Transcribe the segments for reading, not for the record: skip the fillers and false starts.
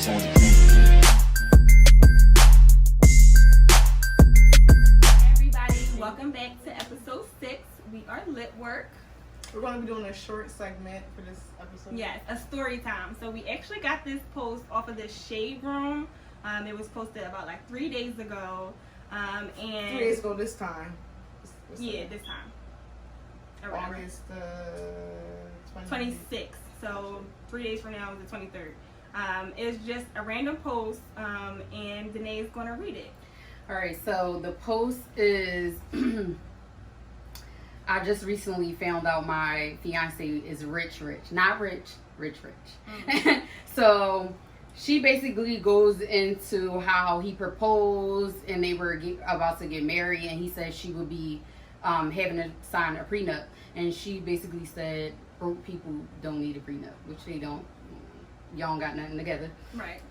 Sounds like Everybody, welcome back to episode 6. We are Lit Work. We're going to be doing a short segment for this episode. Yes, a story time. So we actually got this post off of the Shade Room. It was posted about like 3 days ago. And 3 days ago this time. Yeah, this time. Around August 26th. So 3 days from now is the 23rd. It's just a random post, and Danae's going to read it. All right, so the post is I just recently found out my fiance is rich. Not rich. Mm-hmm. So she basically goes into how he proposed and they were about to get married, and he said she would be having to sign a prenup. And she basically said broke people don't need a prenup, which they don't. Y'all got nothing together. Right.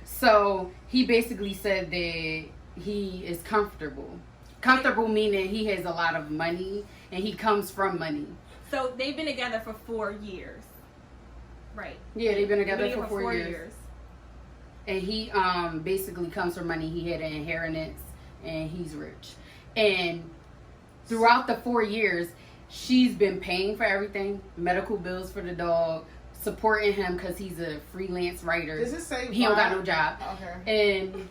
So he basically said that he is comfortable. Comfortable meaning he has a lot of money and he comes from money. So they've been together for 4 years. Right. Yeah, they've been together for 4 years. And he basically comes from money. He had an inheritance and he's rich. And throughout the 4 years, she's been paying for everything. Medical bills for the dog. Supporting him because he's a freelance writer. Does it say he don't got no job? Okay. And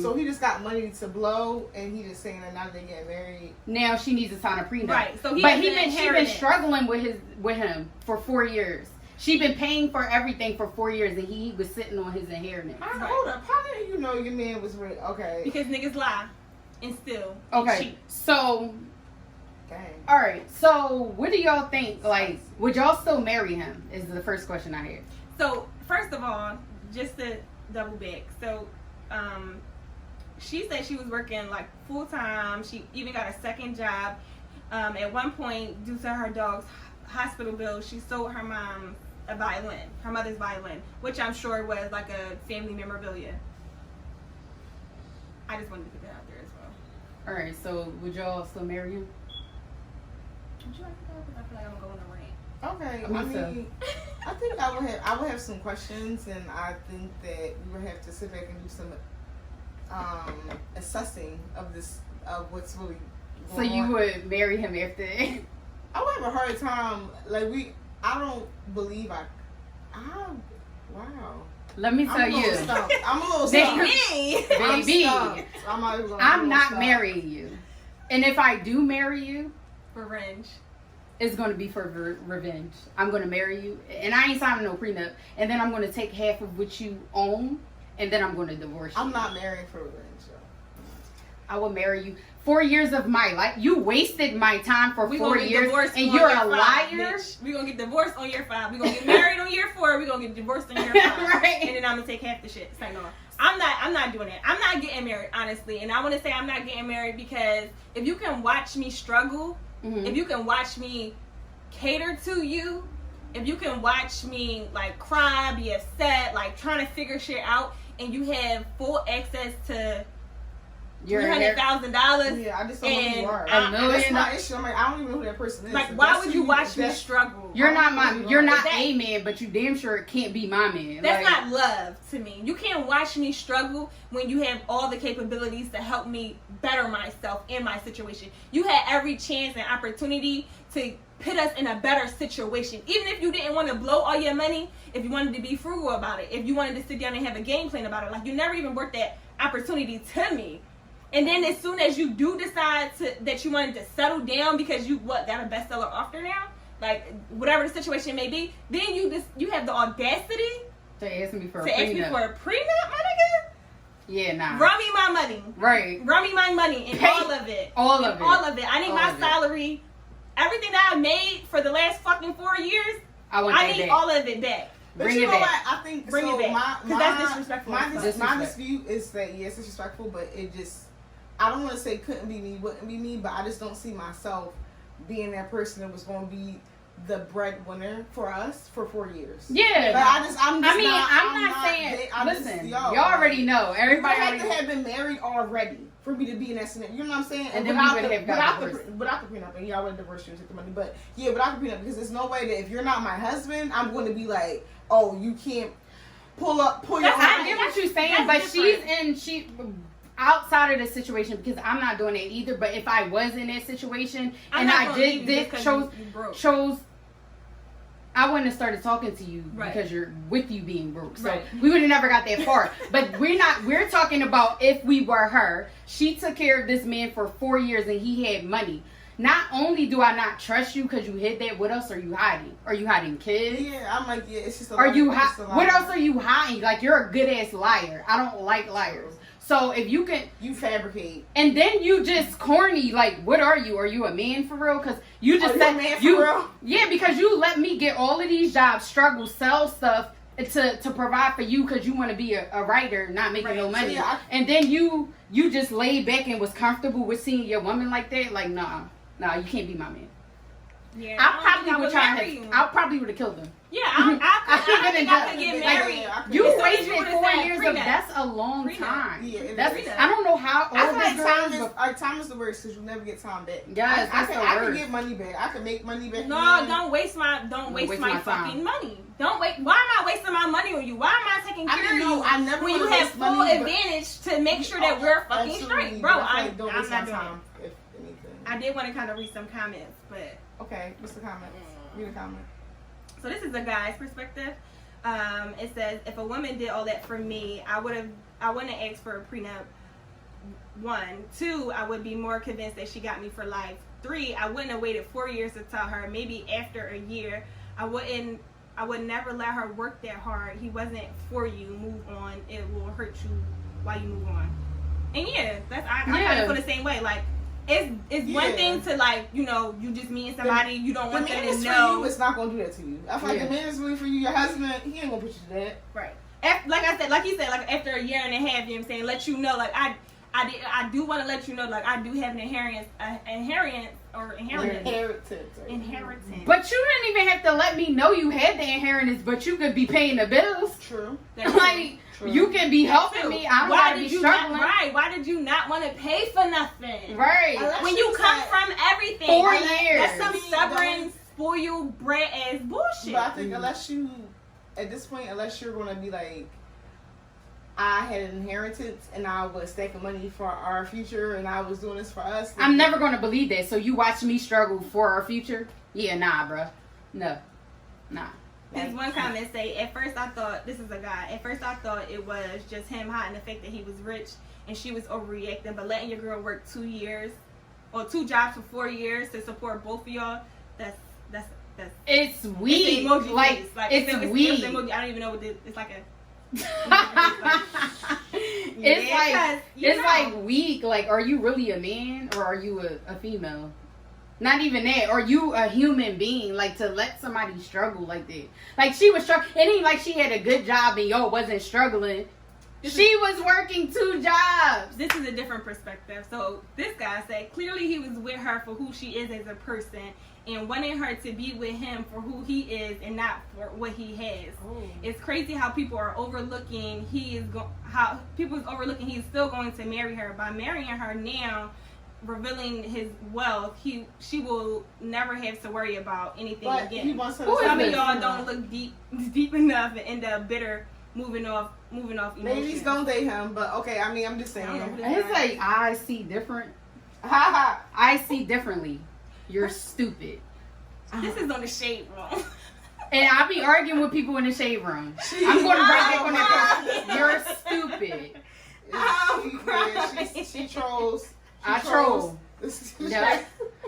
so he just got money to blow, and he just saying that now they get married. Now she needs to sign a prenup. Right. So she been struggling with him for 4 years. She been paying for everything for 4 years, and he was sitting on his inheritance. Hold up. How did you know your man was rich? Okay. Because niggas lie and steal. Okay. And cheat. So. Dang. All right. So what do y'all think? Like, would y'all still marry him? Is the first question I had. So first of all, just to double back. So, she said she was working like full time. She even got a second job. At one point, due to her dog's hospital bill, she sold her mom a violin, her mother's violin, which I'm sure was like a family memorabilia. I just wanted to put that out there as well. All right. So would y'all still marry him? Would you like to go? Because I feel like I'm going to rant. Okay. I mean, I think I would have some questions, and I think that we would have to sit back and do some assessing of what's really going on. So you would marry him after? I would have a hard time. I don't believe wow. Let me tell you. I'm a little stumped. Baby, I'm not marrying you. And if I do marry you, revenge. It's going to be for revenge. I'm going to marry you, and I ain't signing no prenup. And then I'm going to take half of what you own, and then I'm going to divorce you. I'm not marrying for revenge, though. I will marry you. 4 years of my life. You wasted my time for 4 years, and you're a liar. We're going to get divorced on year 5. We're going to get married on year 4. We're going to get divorced on year 5. Right. And then I'm going to take half the shit. Say no. I'm not doing it. I'm not getting married, honestly. And I want to say I'm not getting married because if you can watch me struggle, mm-hmm. if you can watch me cater to you, if you can watch me like cry, be upset, like trying to figure shit out, and you have full access to $300,000. Yeah, I just don't know who you are. $1 million. That's my issue. I'm like, I don't even know who that person is. Like, why would you watch me struggle? You're not a man, but you damn sure can't be my man. That's not love to me. You can't watch me struggle when you have all the capabilities to help me better myself in my situation. You had every chance and opportunity to put us in a better situation. Even if you didn't want to blow all your money, if you wanted to be frugal about it, if you wanted to sit down and have a game plan about it, like, you never even worked that opportunity to me. And then as soon as you do decide that you wanted to settle down because you got a bestseller author now, like whatever the situation may be, then you have the audacity to ask me for a prenup, my nigga. Yeah, nah. Run me my money. Right. Run me my money and all of it. All of it. I need my salary. Everything that I made for the last fucking 4 years, I need all of it back. But you know what? I think bring it back. Because that's disrespectful. My dispute is that, yes, it's disrespectful, but it just, I don't want to say couldn't be me, wouldn't be me, but I just don't see myself being that person that was going to be the breadwinner for us for 4 years. Yeah. But I'm not saying. Listen, y'all already know. Everybody had to have been married already for me to be in that scenario. You know what I'm saying? And then without the prenup, and y'all would have divorced you and took the money. But yeah, without the prenup, because there's no way that if you're not my husband, I'm going to be like, oh, you can't. pull your That's own. I get what you're saying, but That's she outside of the situation, because I'm not doing it either. But if I was in that situation I'm and not I gonna did leave you this because chose you broke. I wouldn't have started talking to you Right. because you're with you being broke. So Right. we would have never got that far. But we're talking about if we were her. She took care of this man for 4 years and he had money. Not only do I not trust you because you hid that, what else are you hiding? Are you hiding kids? Yeah, I'm like, yeah, it's just a Are lot. you It's a lot. what else are you hiding? Like, you're a good ass liar. I don't like liars. So if you can, You fabricate. and then you just corny, like, what are you? Are you a man for real? Because you just Are you said a man for you, real? yeah, because you let me get all of these jobs, struggle, sell stuff to provide for you because you want to be a writer, not making no Right. money. So, yeah, And then you just laid back and was comfortable with seeing your woman like that. Like, nah, you can't be my man. Yeah, I probably don't would think I try marry him. you. I probably would have killed him. Yeah, I think I could get Like, married. yeah, I could You get As soon as wasted you would've 4 said years prenup. of that's a long Prenup. time. Yeah, it That's is. I don't know how I old feel this like time girl is is. time is the worst because you never get time back. Yes, I that's can the I can worst. get money back. I can make money back. No, again. don't waste my waste my time. fucking money. Don't wait. Why am I wasting my money on you? Why am I taking I care of didn't know. you I never when you wanna have waste full money, but- advantage to make sure that we're fucking Absolutely, straight, bro? but I feel I'm like don't not waste my doing it. time. If anything. I did want to kind of read some comments, but Okay, what's the comments? Read a comment. so this is a guy's perspective. It says, if a woman did all that for me, I wouldn't have asked for a prenup. 1, 2, I would be more convinced that she got me for life. 3, I wouldn't have waited 4 years to tell her. Maybe after a year, I would never let her work that hard. He wasn't for you. Move on. It will hurt you while you move on. And yeah, I kind of feel the same way. Like, it's one Yeah. thing to, like, you just meeting somebody, you don't The want them man to is for know. you. It's not gonna do that to you. I feel like Yeah. the man is really for you. Your husband, he ain't gonna put you to that. Right. Like I said, like you said, like after a year and a half, you know what I'm saying, let you know, like I do want to let you know, like I do have an inheritance. Inheritance. But you didn't even have to let me know you had the inheritance, but you could be paying the bills. True. That's Like, True. you can be helping true. me. I don't Why gotta did be you not? struggling. Right. Why did you not want to pay for nothing? Right. Unless When she you come said- from everything. 4 Like, years. That's some Don't- stubborn, spoiled brat ass bullshit. But I think unless you, at this point, unless you're gonna be like, I had an inheritance and I was stacking money for our future and I was doing this for us. I'm never going to believe that. So you watch me struggle for our future? Yeah, nah, bruh. No. Nah. This one comment say, at first I thought, this is a guy, at first I thought it was just him hiding the fact that he was rich and she was overreacting, but letting your girl work 2 years or 2 jobs for 4 years to support both of y'all, that's It's it's an weak. emoji Like, face. Like it's an weak. emoji. I don't even know what this, it's like a, It's Yeah, like 'cause, you it's know. like weak. Like, are you really a man or are you a female? Not even that. Are you a human being? Like, to let somebody struggle like that. Like, she was struggling. It ain't like she had a good job and y'all wasn't struggling. She was working 2 jobs. this is a different perspective. So this guy said clearly he was with her for who she is as a person and wanting her to be with him for who he is and not for what he has. It's crazy how people are overlooking how people is overlooking he's still going to marry her. By marrying her now, revealing his wealth, she will never have to worry about anything But he again. wants her Who to is Some of this? y'all don't look deep enough and end up bitter, moving off emotions. Ladies, don't date him. But okay, I mean, I'm just I don't know saying. who It's like, I see different. Haha. I see differently. You're stupid. This is on the shade room. And I be arguing with people in the shade room. I'm going to break it on that person. You're stupid. She trolls. I troll. Yeah.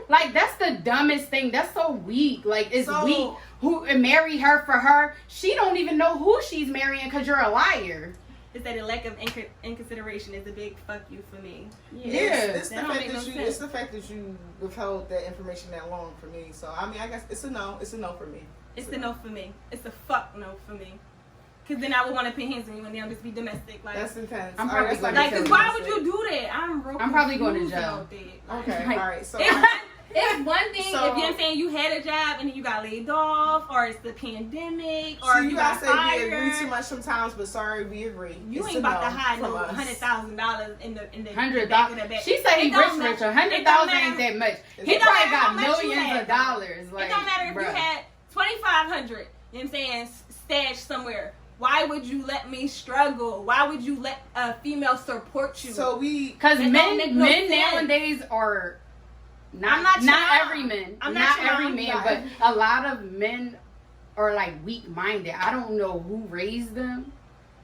Like, that's the dumbest thing. That's so weak. Like, it's So- weak. Who marry her for her? She don't even know who she's marrying because you're a liar. It's that a lack of inconsideration is a big fuck you for me. It's the That don't fact make no that you. sense. It's the fact that you withheld that information that long for me. So I mean, I guess it's a no. It's a no for me. It's a no for me. It's a fuck no for me. Cause then I would want to put hands on you and they'll just be domestic. Like, That's intense. I'm All right, probably that's gonna cause kill why domestic. would you do that? I'm probably going to confused jail. about that. Okay, Like- all right. So It's one thing So- if you're saying you had a job and then you got laid off, or it's the pandemic, or so you you got guys say fired. we agree too much sometimes, but sorry, we agree. You It's ain't a about to no hide no from us. $100,000 in the $100. back of the back. She said he It don't rich. matter. It 100,000 don't ain't matter. that much. It He don't probably matter how got much you millions have. of dollars. Like, It don't matter if you bruh. had $2,500. You know what I'm saying? Stashed somewhere. Why would you let me struggle? Why would you let a female support you? So because It don't make no men sense. nowadays are I'm not not trying. every man, I'm not not every trying. man, Not but every- a lot of men are like weak minded. I don't know who raised them.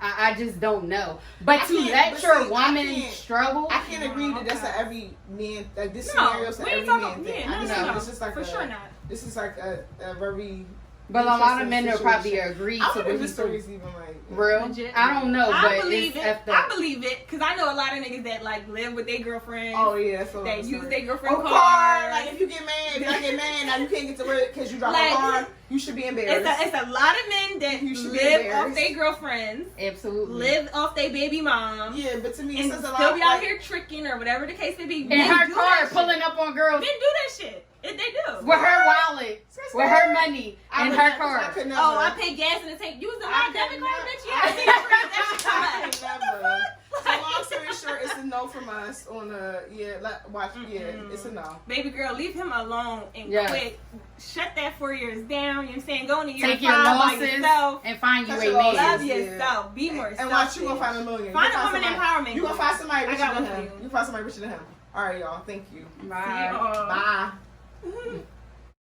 I just don't know. But I to can't- let but your see, I woman can't- struggle, I can't agree that that's Okay. a every man, like this No, scenario is a we ain't every talking man about thing. men. I No, just no, think no. this is like For sure not. This is like a very but a lot of men will interesting probably situation. agree I to wonder what if he this story said. is even like Real? Legit. I don't know, I but believe it's it. effed I up. believe it because I know a lot of niggas that like live with their girlfriends. Oh yeah, so That use their girlfriend car. cars. Like if you get mad, if I get mad, now you can't get to work because you drive Like, a car. You should be embarrassed. It's a lot of men that You should be live off embarrassed. their girlfriends, Absolutely. live off their baby mom, Yeah, but to me, it and says a still lot. be out like, here tricking or whatever the case may be. In Men her do car, that shit. pulling up on girls Men do that shit. They do. with her wallet, with her money, I in would her never- car. I could never. Oh, I pay gas in the tank. Using my I debit could card, never- bitch. Yeah, I see you bring that shit so I much. could never. So long story short, it's a no from us on the watch. Yeah, Mm-mm. it's a no. Baby girl, leave him alone and Yes. quit. Shut that 4 years down. You know what I'm saying? Go into year Take your 5 by losses yourself. and find you Cut a your man. losses. Love Yeah. yourself. Be more And watch you gonna find a million. Find You a gonna woman somebody- empowerment. You gonna find somebody I richer got than one for him. you. You find somebody richer than him. All right, y'all. Thank you. Bye. See, Bye.